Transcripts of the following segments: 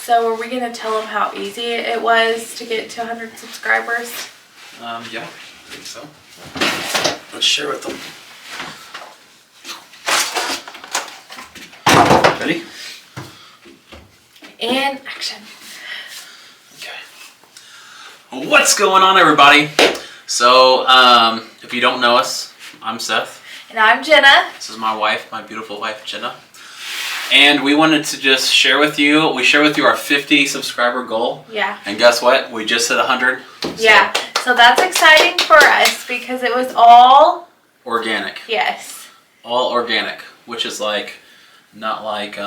So are we going to tell them how easy it was to get to 100 subscribers? Yeah, I think so. Let's share with them. Ready? And action. Okay. What's going on, everybody? So, if you don't know us, I'm Seth. And I'm Jenna. This is my wife, my beautiful wife, Jenna. And we wanted to just share with you, our 50 subscriber goal. Yeah. And guess what? We just hit 100. Yeah. So that's exciting for us because it was all organic. Yes. All organic, which is like, not like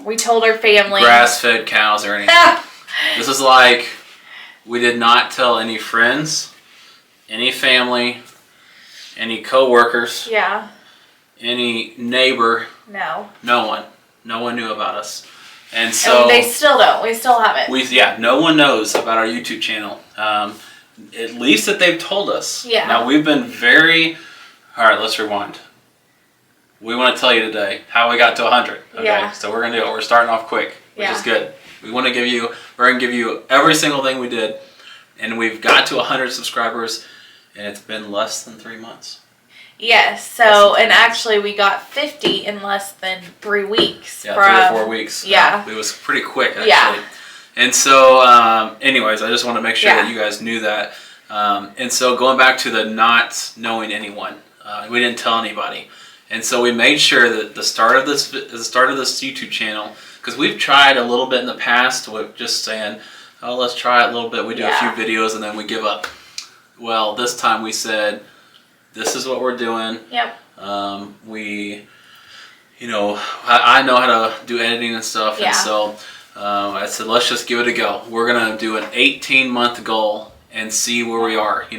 we told our family. Grass-fed cows or anything. This is like, we did not tell any friends, any family, any co-workers. Yeah. Any neighbor. No. No one. No one knew about us. And so... And they still don't. We still haven't. No one knows about our YouTube channel. At least that they've told us. Yeah. Now, we've been very... Alright, let's rewind. We want to tell you today how we got to 100. Okay? Yeah. So we're going to do it. We're starting off quick, which is good. We want to give you... We're going to give you every single thing we did. And we've got to 100 subscribers. And it's been less than 3 months. Yes, so, and actually we got 50 in less than 3 weeks. Yeah, 3 or 4 weeks. Yeah. It was pretty quick, actually. Yeah. And so, anyways, I just want to make sure that you guys knew that. And so going back to the not knowing anyone, we didn't tell anybody. And so we made sure that the start of this YouTube channel, because we've tried a little bit in the past with just saying, oh, let's try it a little bit. We do a few videos and then we give up. Well, this time we said, this is what we're doing. Yep. I know how to do editing and stuff. Yeah. And so I said, let's just give it a go. We're going to do an 18-month goal and see where we are. We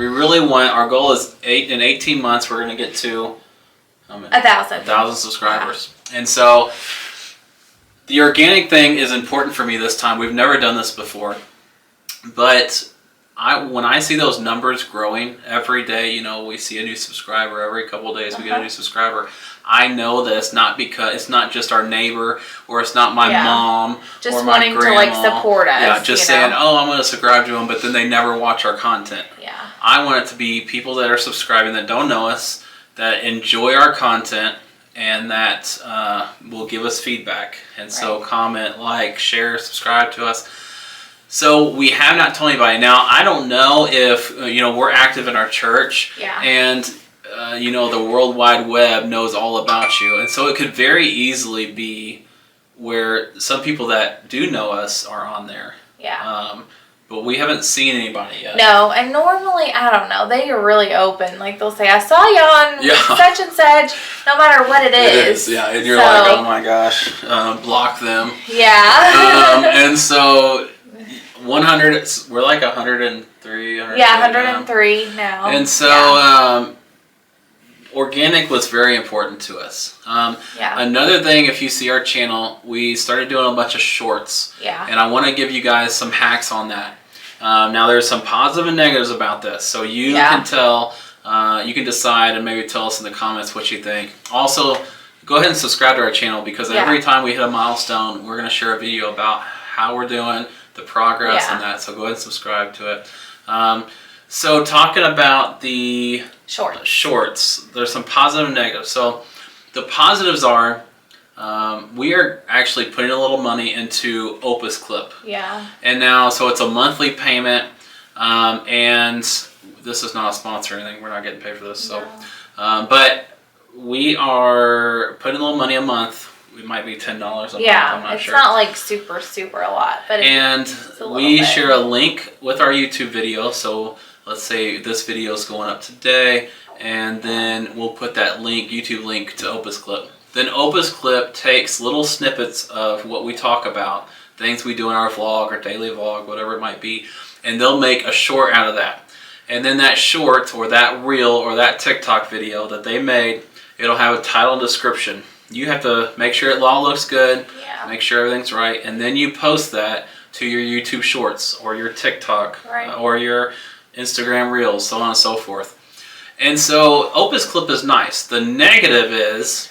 really want, our goal is in 18 months, we're going to get to 1,000 subscribers. Yeah. And so the organic thing is important for me this time. We've never done this before. But when I see those numbers growing every day, we see a new subscriber every couple of days. We get a new subscriber. I know that it's not just our neighbor, or it's not my mom, just or my wanting grandma. to support us. Yeah, just saying, oh, I'm going to subscribe to them, but then they never watch our content. Yeah. I want it to be people that are subscribing that don't know us, that enjoy our content, and that will give us feedback. And so comment, like, share, subscribe to us. So we have not told anybody. Now, I don't know if, we're active in our church and, the World Wide Web knows all about you. And so it could very easily be where some people that do know us are on there. Yeah. But we haven't seen anybody yet. No, and normally, I don't know, they are really open. Like, they'll say, I saw you on such and such, no matter what it is. It is, yeah. And you're like, oh my gosh, block them. Yeah. And so... 100, we're like 103. 103 now. And so organic was very important to us. Another thing, if you see our channel, we started doing a bunch of shorts. Yeah. And I want to give you guys some hacks on that. Now there's some positive and negatives about this. So you can tell, you can decide and maybe tell us in the comments what you think. Also, go ahead and subscribe to our channel because every time we hit a milestone, we're going to share a video about how we're doing, the progress and that. So go ahead and subscribe to it. So talking about the shorts, there's some positive and negative. So the positives are we are actually putting a little money into Opus Clip. Yeah. And now, so it's a monthly payment, and this is not a sponsor or anything. We're not getting paid for this. So, but we are putting a little money a month. It might be $10 a month. I'm not sure. It's not like super a lot, but it's a we bit. Share a link with our YouTube video. So let's say this video is going up today, and then we'll put that link, YouTube link, to Opus Clip. Then Opus Clip takes little snippets of what we talk about, things we do in our vlog or daily vlog, whatever it might be, and they'll make a short out of that. And then that short or that reel or that TikTok video that they made, it'll have a title and description. You have to make sure it all looks good, make sure everything's right, and then you post that to your YouTube Shorts or your TikTok or your Instagram Reels, so on and so forth. And so Opus Clip is nice. The negative is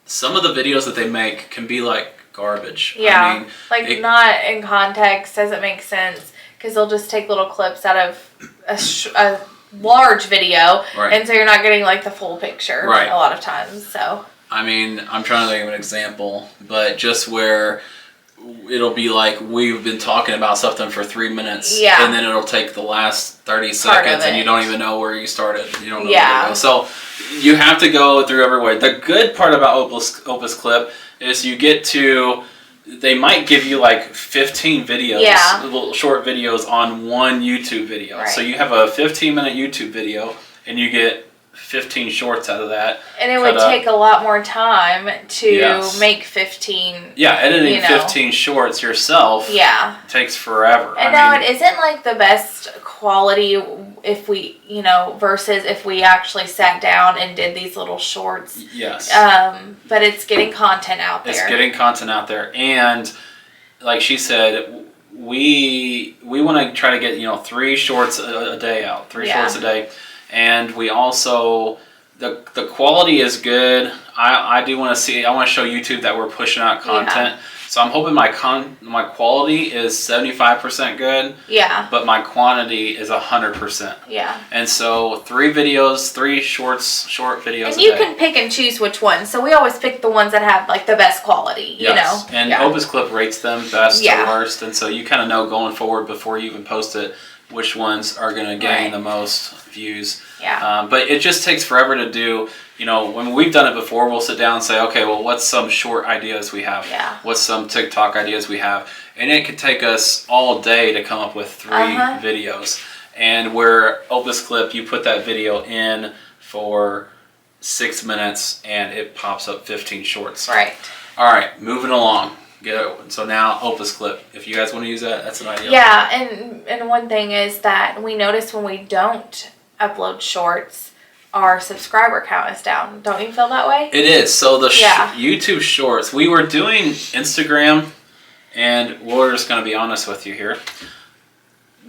some of the videos that they make can be like garbage. Yeah, I mean, not in context, doesn't make sense, because they'll just take little clips out of a large video, and so you're not getting like the full picture a lot of times. So I mean, I'm trying to think of an example, but just where it'll be like we've been talking about something for 3 minutes, and then it'll take the last 30 seconds, and you don't even know where you started. You don't know where to go. So you have to go through every way. The good part about Opus Clip is you get to, they might give you like 15 videos, little short videos on one YouTube video. Right. So you have a 15-minute YouTube video, and you get 15 shorts out of that. And it would take a lot more time to make 15. Yeah, editing 15 shorts yourself takes forever. And it isn't like the best quality if we, versus if we actually sat down and did these little shorts. Yes. But it's getting content out there. It's getting content out there. And like she said, we want to try to get, 3 shorts a day out, 3 shorts a day. And we also, the quality is good. I do want to see, I want to show YouTube that we're pushing out content. So I'm hoping my quality is 75% good. Yeah. But my quantity is 100%. Yeah. And so 3 videos, 3 short videos. And you can pick and choose which ones. So we always pick the ones that have like the best quality, you know. And Opus Clip rates them best to worst. And so you kind of know going forward before you even post it which ones are going to gain the most views. Yeah. But it just takes forever to do. When we've done it before, we'll sit down and say, okay, well, what's some short ideas we have? Yeah. What's some TikTok ideas we have? And it could take us all day to come up with 3 videos. And where Opus Clip, you put that video in for 6 minutes and it pops up 15 shorts. Right. All right, moving along. So now Opus Clip, if you guys want to use that, that's an idea. Yeah, and one thing is that we notice when we don't upload shorts, our subscriber count is down. Don't you feel that way? It is. So the YouTube Shorts, we were doing Instagram, and we're just going to be honest with you here.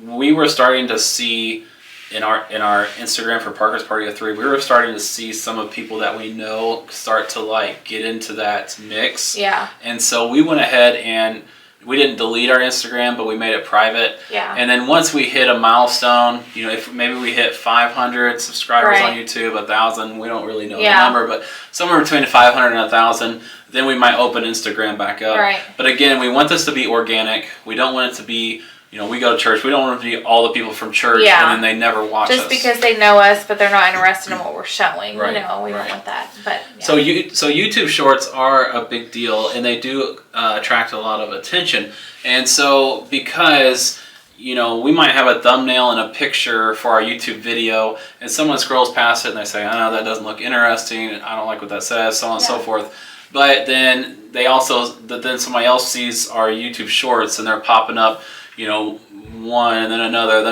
We were starting to see in our Instagram for Parker's Party of 3, we were starting to see some of people that we know start to like get into that mix. Yeah. And so we went ahead and we didn't delete our Instagram, but we made it private. Yeah. And then once we hit a milestone, if maybe we hit 500 subscribers on YouTube, 1,000, we don't really know the number, but somewhere between 500 and 1,000, then we might open Instagram back up. Right. But again, we want this to be organic. We don't want it to be, we go to church. We don't want it to be all the people from church and then they never watch us. Just because they know us, but they're not interested in what we're showing. Right. We don't want that. But So YouTube Shorts are a big deal, and they do attract a lot of attention. And so because we might have a thumbnail and a picture for our YouTube video, and someone scrolls past it and they say, "Oh, that doesn't look interesting. I don't like what that says," so on and so forth. But then then somebody else sees our YouTube Shorts and they're popping up. One and then another,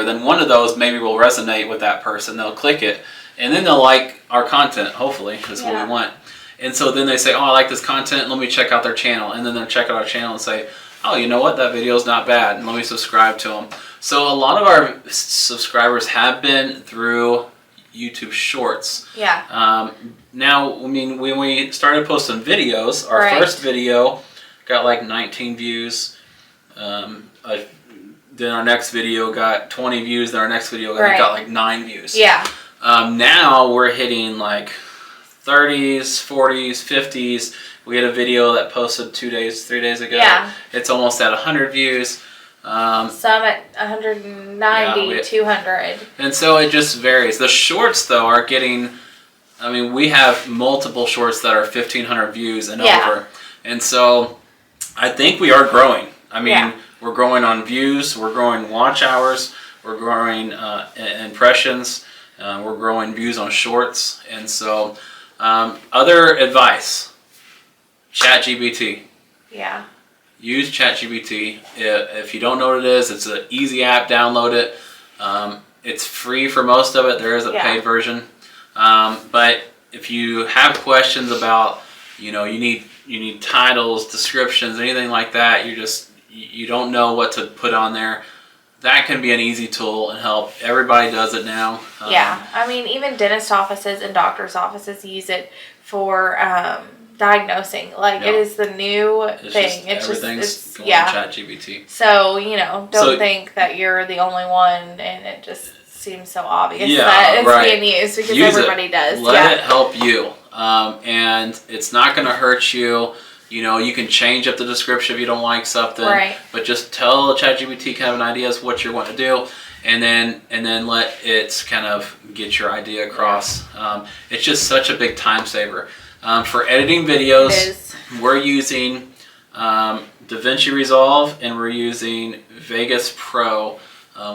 then one of those maybe will resonate with that person. They'll click it, and then they'll like our content. Hopefully, that's what we want. And so then they say, "Oh, I like this content. Let me check out their channel." And then they'll check out our channel and say, "Oh, you know what? That video's not bad. And let me subscribe to them." So a lot of our subscribers have been through YouTube Shorts. Yeah. Now, when we started posting videos, our first video got like 19 views. Then our next video got 20 views. Then our next video got like 9 views. Yeah. Now we're hitting like 30s, 40s, 50s. We had a video that posted 3 days ago. Yeah. It's almost at 100 views. Some at 190, 200. And so it just varies. The shorts, though, are getting... we have multiple shorts that are 1,500 views and over. And so I think we are growing. We're growing on views, we're growing watch hours, we're growing impressions, we're growing views on shorts. And so other advice, ChatGPT. Yeah. Use ChatGPT. If you don't know what it is, it's an easy app, download it. It's free for most of it. There is a paid version. But if you have questions about, you need titles, descriptions, anything like that, you don't know what to put on there, that can be an easy tool and help. Everybody does it now. Even dentist offices and doctor's offices use it for diagnosing. Like it is the new thing. Everything's going to ChatGPT. So don't think that you're the only one, and it just seems so obvious that it's being used because everybody does. Let it help you, and it's not going to hurt you. You can change up the description if you don't like something, but just tell ChatGPT kind of an idea of what you're wanting to do, and then let it kind of get your idea across. It's just such a big time saver. For editing videos, we're using DaVinci Resolve, and we're using Vegas Pro,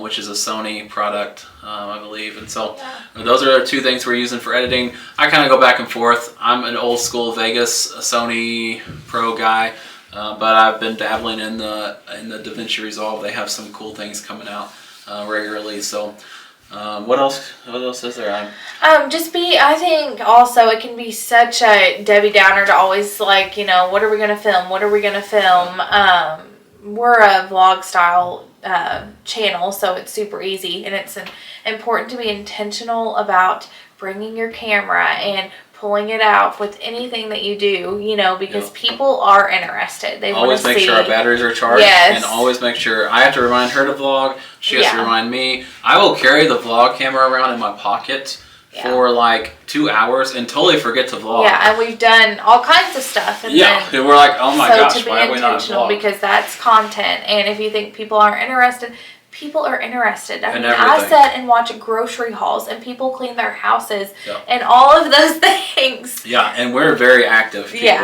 which is a Sony product, I believe. And so those are the two things we're using for editing. I kind of go back and forth. I'm an old school Vegas Sony Pro guy, but I've been dabbling in the DaVinci Resolve. They have some cool things coming out regularly. So what else is there? I think also it can be such a Debbie Downer to always like, what are we going to film? What are we going to film? We're a vlog style channel, so it's super easy, and it's important to be intentional about bringing your camera and pulling it out with anything that you do, because people are interested. They always make sure our batteries are charged, and always make sure I have to remind her to vlog. She has to remind me. I will carry the vlog camera around in my pocket for like 2 hours and totally forget to vlog. Yeah, and we've done all kinds of stuff. And and we're like, oh my gosh, why are we not vlog? Because that's content, and if you think people aren't interested, people are interested. I mean, I sit and watch grocery hauls, and people clean their houses, and all of those things. Yeah, and we're very active people.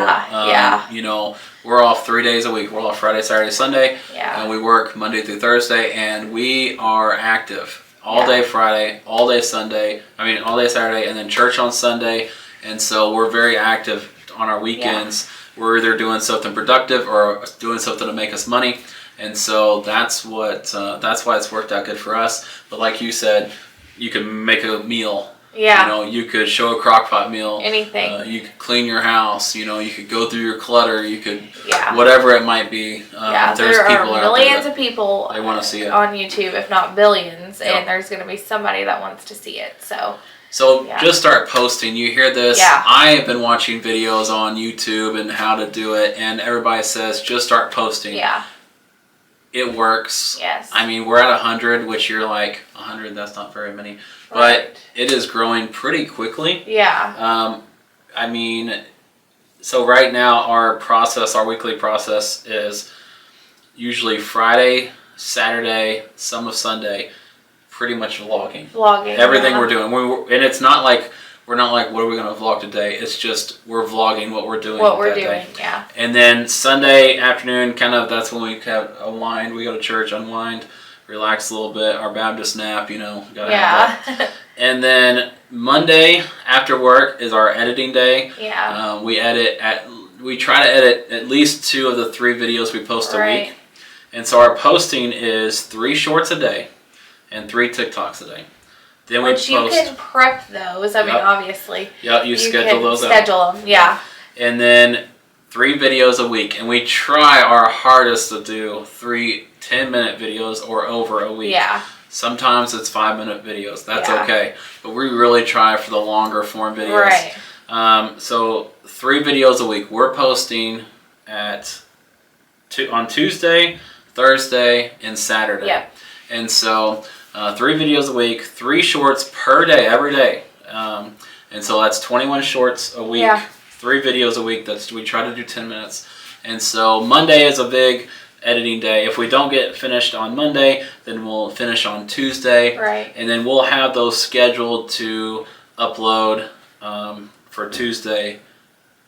We're off 3 days a week. We're off Friday, Saturday, Sunday, and we work Monday through Thursday, and we are active. All day Friday, all day Sunday, all day Saturday, and then church on Sunday. And so we're very active on our weekends. We're either doing something productive or doing something to make us money. And so that's why it's worked out good for us. But like you said, you can make a meal. Yeah. You could show a crock pot meal. Anything. You could clean your house. You could go through your clutter. You could, whatever it might be. There are millions of people they want to see it on YouTube, if not billions, and there's going to be somebody that wants to see it. So just start posting. You hear this? I have been watching videos on YouTube and how to do it, and everybody says just start posting. Yeah. It works. Yes. We're at 100, which you're like, 100, that's not very many. Right. But it is growing pretty quickly. Yeah. So right now our weekly process is usually Friday, Saturday, some of Sunday, pretty much vlogging. Everything we're doing. And it's not like, we're not like, what are we going to vlog today? It's just, we're vlogging what we're doing that day. Yeah. And then Sunday afternoon, that's when we have unwind. We go to church, unwind, relax a little bit. Our Baptist nap, gotta have that. And then Monday after work is our editing day. Yeah. We try to edit at least 2 of the 3 videos we post a week. And so our posting is 3 shorts a day and 3 TikToks a day. Then which you can prep those. Obviously. Yeah, you schedule those out. Schedule them, yeah. And then 3 videos a week. And we try our hardest to do 3 10-minute videos or over a week. Yeah. Sometimes it's 5-minute videos. That's okay. But we really try for the longer form videos. Right. So 3 videos a week. We're posting on Tuesday, Thursday, and Saturday. Yeah. And so 3 videos a week, 3 shorts per day, every day. And so that's 21 shorts a week, 3 videos a week. We try to do 10 minutes. And so Monday is a big editing day. If we don't get finished on Monday, then we'll finish on Tuesday. Right. And then we'll have those scheduled to upload for Tuesday,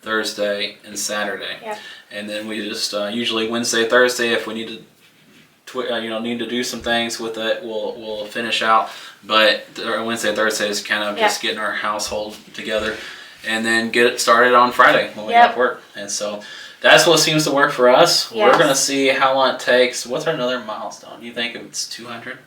Thursday, and Saturday. Yeah. And then we just usually Wednesday, Thursday, if we need to need to do some things with it, we'll finish out. But Wednesday, Thursday is kind of just getting our household together, and then get it started on Friday when we have work. And so that's what seems to work for us. Yes. We're gonna see how long it takes. What's another milestone? You think it's 200?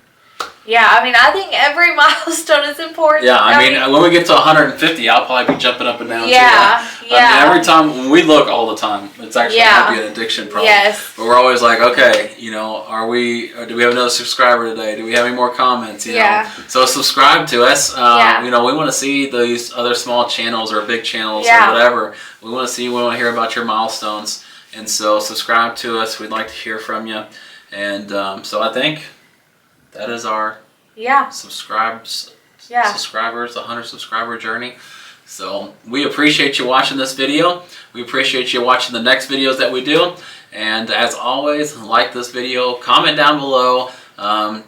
Yeah, I mean, I think every milestone is important. Yeah, I mean, when we get to 150, I'll probably be jumping up and down. Yeah, too. I mean, every time when we look all the time, it's actually might be an addiction problem. Yes. But we're always like, okay, you know, do we have another subscriber today? Do we have any more comments? You know? So subscribe to us. You know, we want to see these other small channels or big channels or whatever. We want to see, we want to hear about your milestones. And so subscribe to us. We'd like to hear from you. And so I think that is our subscribers, 100 subscriber journey. So we appreciate you watching this video. We appreciate you watching the next videos that we do. And as always, like this video, comment down below,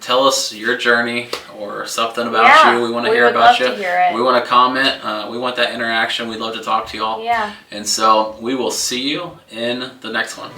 tell us your journey or something about you. We want to hear about you. We want to comment. We want that interaction. We'd love to talk to you all. And so we will see you in the next one.